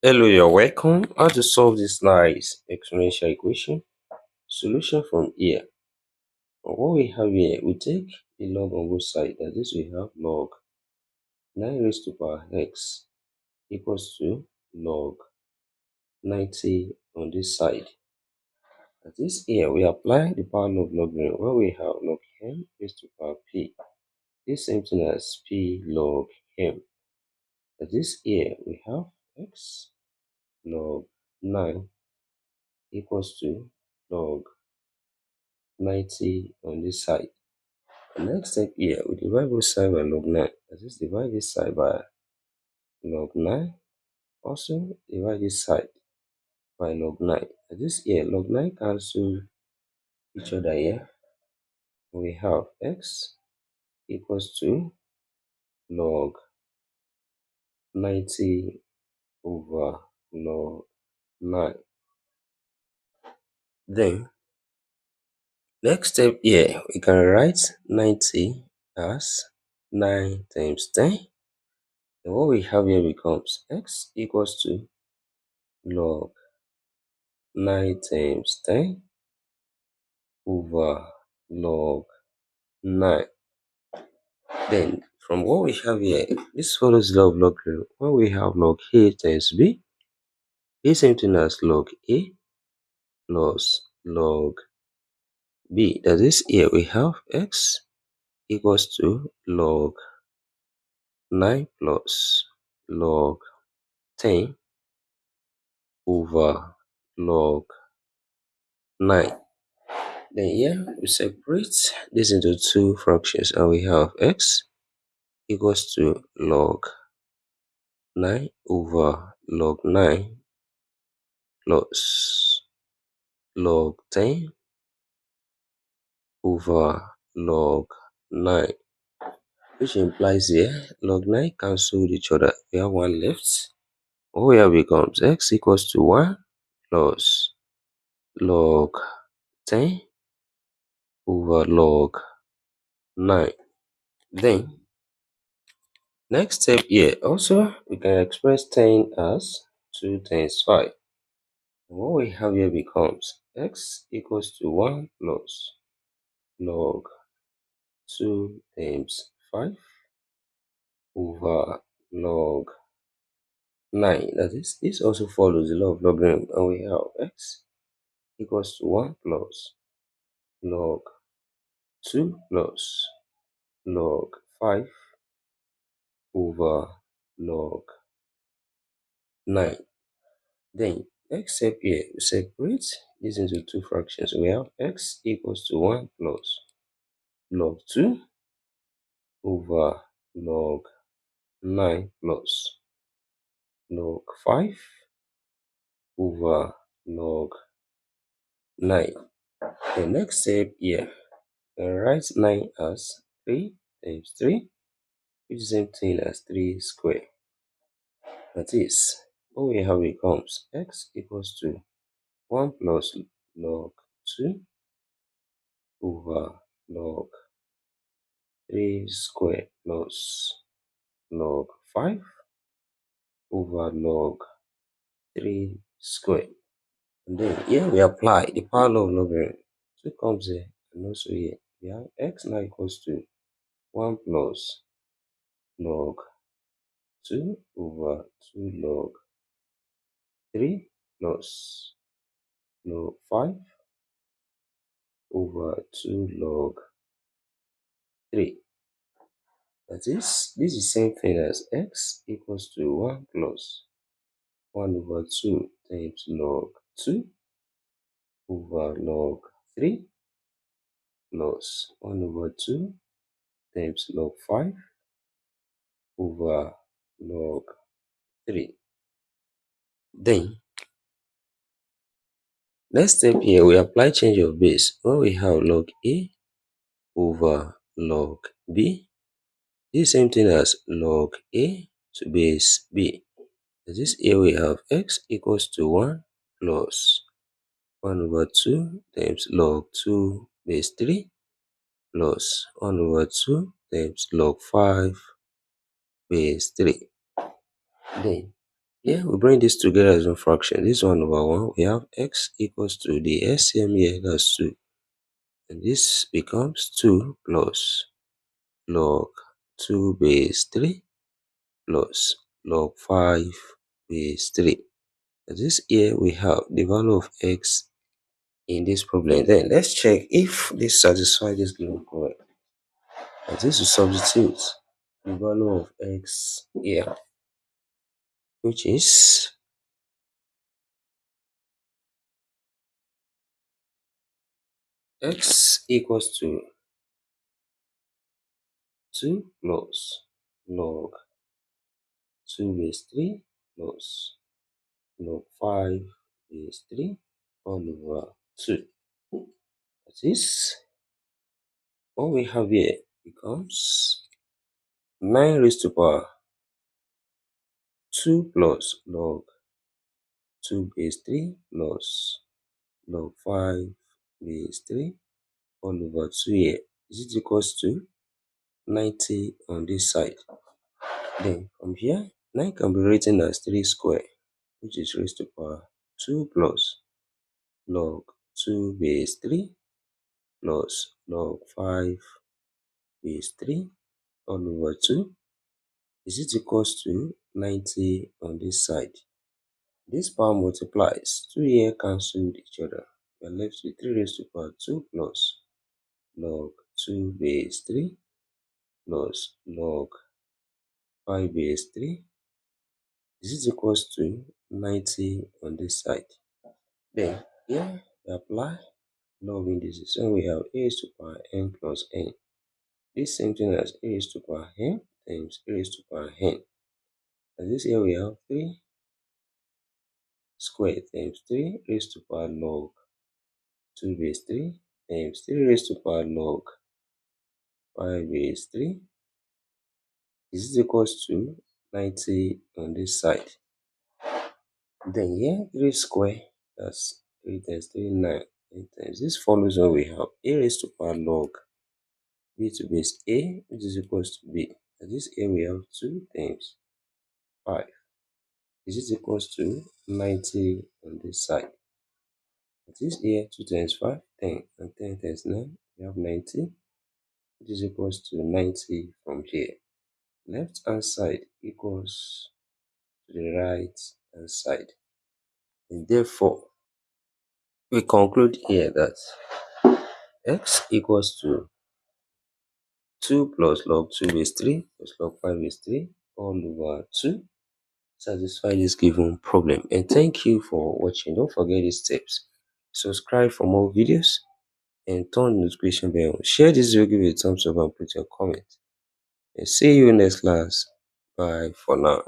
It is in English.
Hello, you're welcome. How to solve this nice exponential equation? Solution from here. What we have here, we take the log on both sides. That is, we have log 9 raised to power x equals to log 90 on this side. That is, here we apply the power of logarithm where we have log m raised to power p. This same thing as p log m. That is, here we have x log 9 equals to log 90 on this side. The next step here, we divide both sides by log 9. That is, divide this side by log 9. Also, divide this side by log 9. That is, here, log 9 cancel each other here. We have x equals to log 90 over log 9. Then, next step here, we can write 90 as 9 times 10. And what we have here becomes x equals to log 9 times 10 over log 9. Then, from what we have here, this follows the law of logarithm. When we have log a times b, is same thing as log a plus log b. That is, here we have x equals to log 9 plus log 10 over log 9. Then here we separate this into two fractions and we have x equals to log 9 over log 9 plus log 10 over log 9, which implies here log 9 cancel each other. We have one left. What here becomes x equals to 1 plus log 10 over log 9. Then, next step here, also we can express 10 as 2 times 5. What we have here becomes x equals to 1 plus log 2 times 5 over log 9. That is, this also follows the law of logarithm, and we have x equals to 1 plus log 2 plus log 5 over log 9. Then, next step here, we separate this into two fractions. We have x equals to 1 plus log 2 over log 9 plus log 5 over log 9. The next step here, write 9 as 3 times 3, which is the same thing as 3 squared. That is, what we have becomes x equals to 1 plus log 2 over log 3 squared plus log 5 over log 3 squared. And then here we apply the power law of logarithm. 2 comes here and also here. We have x now equals to 1 plus log 2 over 2 log 3 plus log 5 over 2 log 3. That is, this is the same thing as x equals to 1 plus 1 over 2 times log 2 over log 3 plus 1 over 2 times log 5 over log 3. Then, next step here, we apply change of base. When we have log a over log b, this same thing as log a to base b. That is, here we have x equals to 1 plus 1 over 2 times log 2 base 3 plus 1 over 2 times log 5 base 3. Then, Here we bring this together as one fraction. This 1 over 1, we have x equals to the SCM here, that's 2. And this becomes 2 plus log 2 base 3 plus log 5 base 3. And this here we have the value of x in this problem. Then let's check if this satisfies this given correct. And this will substitute the value of x here, which is x equals to 2 plus log 2 base 3 plus log 5 base 3 all over 2. That is, what we have here becomes 9 raised to power 2 plus log 2 base 3 plus log 5 base 3 all over 2 here. Is it equals to 90 on this side? Then from here, 9 can be written as 3 square, which is raised to power 2 plus log 2 base 3 plus log 5 base 3 all over 2. Is it equals to 90 on this side? This power multiplies. 2 here cancelled each other. We are left with 3 raised to power 2 plus log 2 base 3 plus log 5 base 3. Is it equals to 90 on this side? Then here we apply law of indices. When we have a raised to power n plus n. This same thing as a raised to power n times a raised to power n. And this here we have 3 squared times 3 raised to power log 2 base 3 times 3 raised to power log 5 base 3. Is equals to 90 on this side. Then here 3 square, that's 3 times 3, 9. 8 times. This follows when we have a raised to power log b to base a, which is equals to b. And this here we have 2 times 5. Is equals to 90 on this side. This here 2 times 5, 10, and 10 times 9, we have 90, which is equals to 90 from here. Left hand side equals to the right hand side. And therefore, we conclude here that x equals to 2 plus log 2 base 3 plus log 5 base 3 all over 2 satisfy this given problem. And thank you for watching. Don't forget these steps. Subscribe for more videos and turn the notification bell on. Share this video, give it a thumbs up and put your comment. And see you next class. Bye for now.